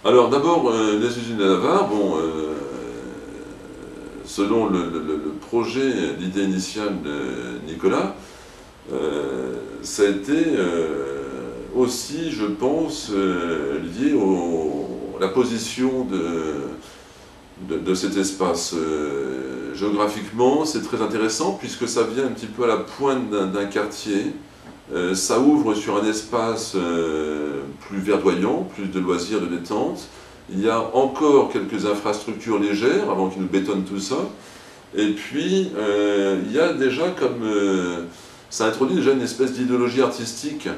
Alors d'abord, les usines à Navarre, bon, selon le projet, l'idée initiale de Nicolas, ça a été aussi, je pense, lié à la position de cet espace. Géographiquement, c'est très intéressant puisque ça vient un petit peu à la pointe d'un quartier. Ça ouvre sur un espace plus verdoyant, plus de loisirs, de détente. Il y a encore quelques infrastructures légères avant qu'ils nous bétonnent tout ça. Et puis, il y a déjà comme... ça introduit déjà une espèce d'idéologie artistique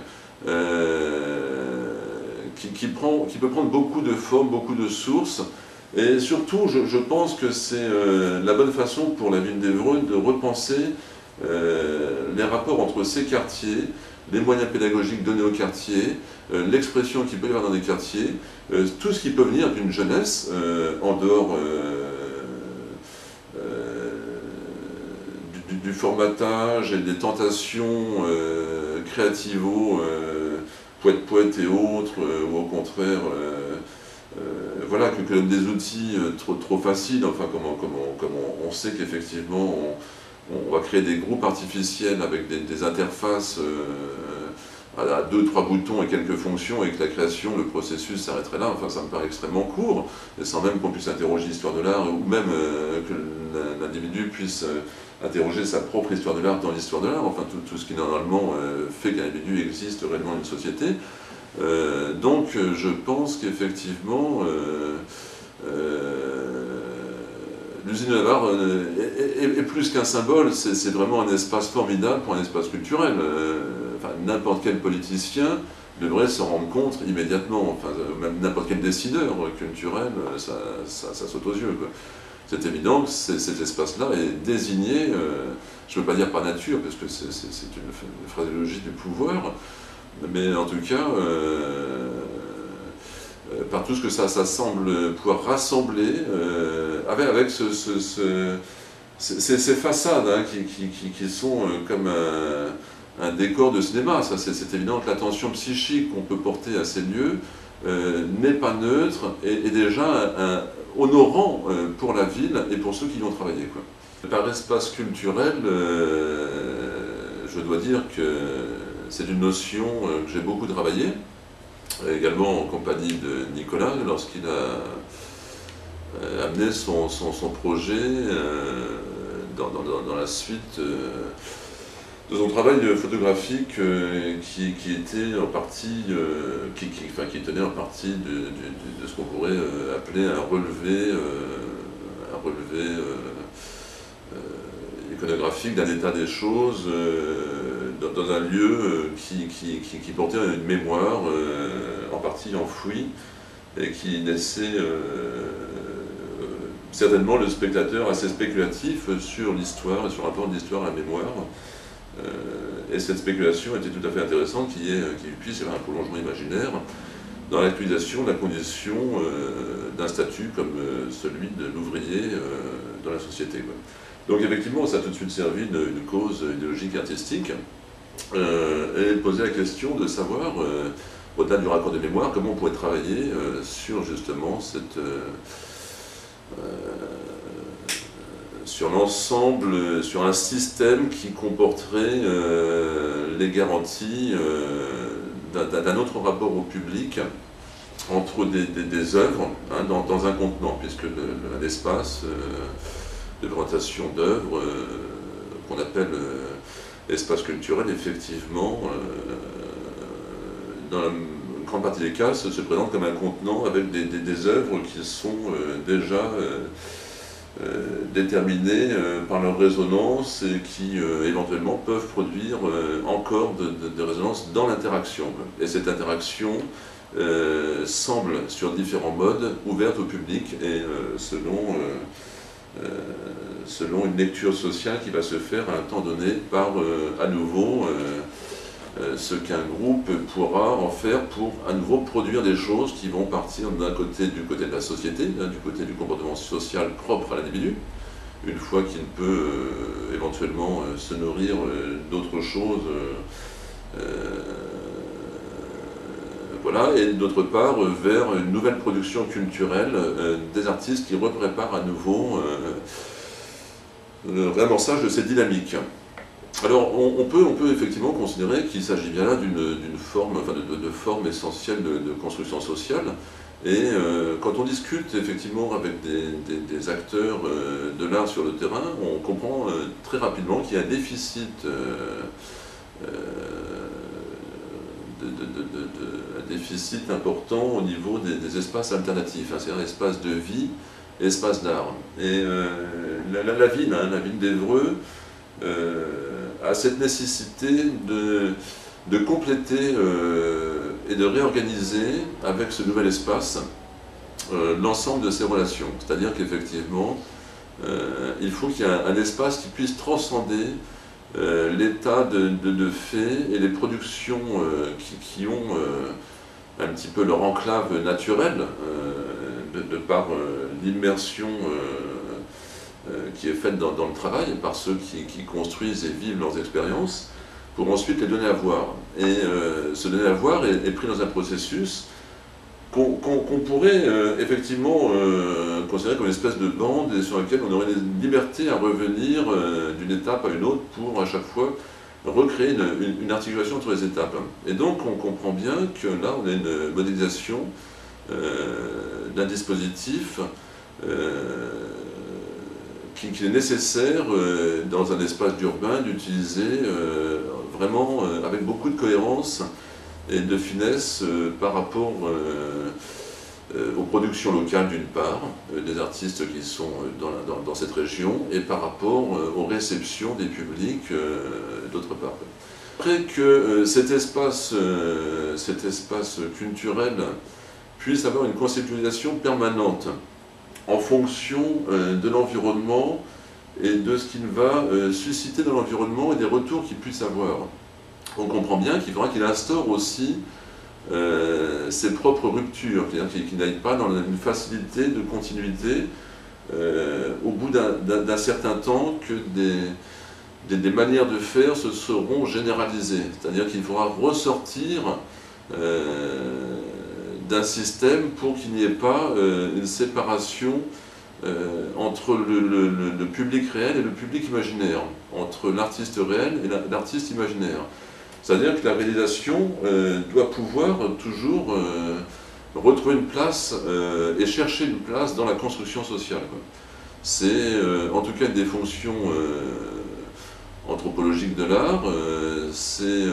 qui peut prendre beaucoup de formes, beaucoup de sources. Et surtout, je pense que c'est la bonne façon pour la ville d'Évreux de repenser les rapports entre ces quartiers, les moyens pédagogiques donnés aux quartiers, l'expression qu'il peut y avoir dans des quartiers, tout ce qui peut venir d'une jeunesse en dehors du formatage et des tentations créativo, poète et autres, ou au contraire, voilà, que donne des outils trop faciles, enfin, comme on sait qu'effectivement, on va créer des groupes artificiels avec des interfaces à 2-3 boutons et quelques fonctions, et que la création, le processus s'arrêterait là. Enfin, ça me paraît extrêmement court, et sans même qu'on puisse interroger l'histoire de l'art, ou même que l'individu puisse interroger sa propre histoire de l'art dans l'histoire de l'art, enfin tout ce qui normalement fait qu'un individu existe réellement dans une société. Donc je pense qu'effectivement l'usine de Navarre est plus qu'un symbole, c'est vraiment un espace formidable pour un espace culturel. Enfin, n'importe quel politicien devrait s'en rendre compte immédiatement, enfin, même n'importe quel décideur culturel, ça saute aux yeux, quoi. C'est évident que cet espace-là est désigné, je ne veux pas dire par nature, parce que c'est une phraséologie du pouvoir, mais en tout cas, par tout ce que ça semble pouvoir rassembler, avec ces façades hein, qui sont comme un décor de cinéma. C'est évident que l'attention psychique qu'on peut porter à ces lieux n'est pas neutre et déjà honorant pour la ville et pour ceux qui y ont travaillé, quoi. Par espace culturel, je dois dire que c'est une notion que j'ai beaucoup travaillé, également en compagnie de Nicolas, lorsqu'il a amené son projet dans la suite de son travail photographique qui était en partie, qui tenait en partie de ce qu'on pourrait appeler un relevé iconographique d'un état des choses dans un lieu qui portait une mémoire en partie enfouie et qui laissait certainement le spectateur assez spéculatif sur l'histoire et sur le rapport de l'histoire à la mémoire. Et cette spéculation était tout à fait intéressante, qu'il puisse y avoir un prolongement imaginaire dans l'actualisation de la condition d'un statut comme celui de l'ouvrier dans la société, quoi. Donc effectivement, ça a tout de suite servi une cause idéologique et artistique, et poser la question de savoir, au-delà du raccord de mémoire, comment on pourrait travailler sur justement sur l'ensemble, sur un système qui comporterait les garanties d'un autre rapport au public entre des œuvres hein, dans un contenant, puisque un espace de présentation d'œuvres qu'on appelle espace culturel, effectivement, dans la grande partie des cas, se présente comme un contenant avec des œuvres qui sont déjà déterminées par leur résonance et qui éventuellement peuvent produire encore de résonance dans l'interaction. Et cette interaction semble, sur différents modes, ouverte au public et selon une lecture sociale qui va se faire à un temps donné par, à nouveau, ce qu'un groupe pourra en faire pour, à nouveau, produire des choses qui vont partir d'un côté, du côté de la société, du côté du comportement social propre à l'individu, une fois qu'il peut éventuellement se nourrir d'autres choses, voilà, et d'autre part vers une nouvelle production culturelle des artistes qui repréparent à nouveau le réamorçage de cette dynamique. Alors on peut effectivement considérer qu'il s'agit bien là d'une forme, enfin de forme essentielle de construction sociale. Et quand on discute effectivement avec des acteurs de l'art sur le terrain, on comprend très rapidement qu'il y a un déficit, un déficit important au niveau des espaces alternatifs, hein, c'est-à-dire espaces de vie et espaces d'art. Et la ville d'Évreux a cette nécessité de compléter et de réorganiser avec ce nouvel espace l'ensemble de ces relations. C'est-à-dire qu'effectivement, il faut qu'il y ait un espace qui puisse transcender l'état de fait et les productions qui ont un petit peu leur enclave naturelle, de par l'immersion qui est faite dans le travail par ceux qui construisent et vivent leurs expériences, pour ensuite les donner à voir. Et se donner à voir est pris dans un processus qu'on pourrait effectivement considérer comme une espèce de bande et sur laquelle on aurait une liberté à revenir d'une étape à une autre pour à chaque fois recréer une articulation entre les étapes. Et donc on comprend bien que là on a une modélisation d'un dispositif qu'il est nécessaire dans un espace urbain d'utiliser vraiment avec beaucoup de cohérence et de finesse par rapport aux productions locales d'une part, des artistes qui sont dans cette région, et par rapport aux réceptions des publics d'autre part. Après que cet espace culturel puisse avoir une conceptualisation permanente en fonction de l'environnement et de ce qu'il va susciter dans l'environnement et des retours qu'il puisse avoir. On comprend bien qu'il faudra qu'il instaure aussi ses propres ruptures, c'est-à-dire qu'il n'aille pas dans une facilité de continuité au bout d'un certain temps que des manières de faire se seront généralisées. C'est-à-dire qu'il faudra ressortir d'un système pour qu'il n'y ait pas une séparation entre le public réel et le public imaginaire, entre l'artiste réel et l'artiste imaginaire. C'est-à-dire que la réalisation doit pouvoir toujours retrouver une place et chercher une place dans la construction sociale. C'est en tout cas une des fonctions anthropologiques de l'art, c'est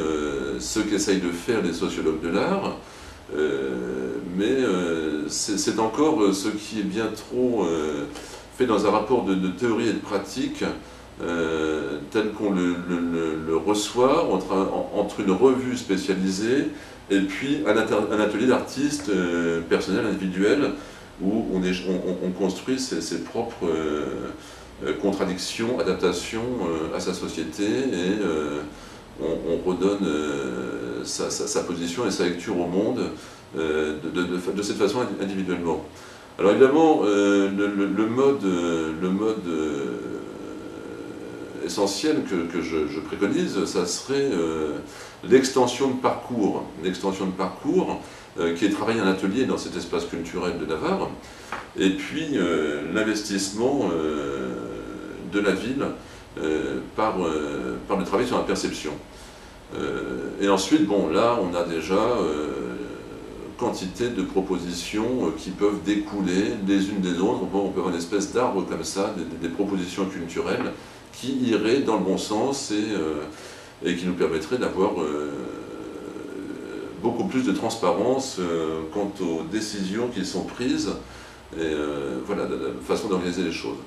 ce qu'essayent de faire les sociologues de l'art, mais c'est encore ce qui est bien trop fait dans un rapport de théorie et de pratique tel qu'on le reçoit entre une revue spécialisée et puis un atelier d'artistes personnels, individuels, où on construit ses propres contradictions, adaptations à sa société, et on redonne sa position et sa lecture au monde de cette façon individuellement. Alors évidemment, le mode essentiel que je préconise, ça serait l'extension de parcours. L'extension de parcours qui est travaillé en atelier dans cet espace culturel de Navarre, et puis l'investissement de la ville par le travail sur la perception. Et ensuite, bon, là, on a déjà quantité de propositions qui peuvent découler les unes des autres. On peut avoir une espèce d'arbre comme ça, des propositions culturelles qui iraient dans le bon sens et qui nous permettraient d'avoir beaucoup plus de transparence quant aux décisions qui sont prises et voilà, de la façon d'organiser les choses.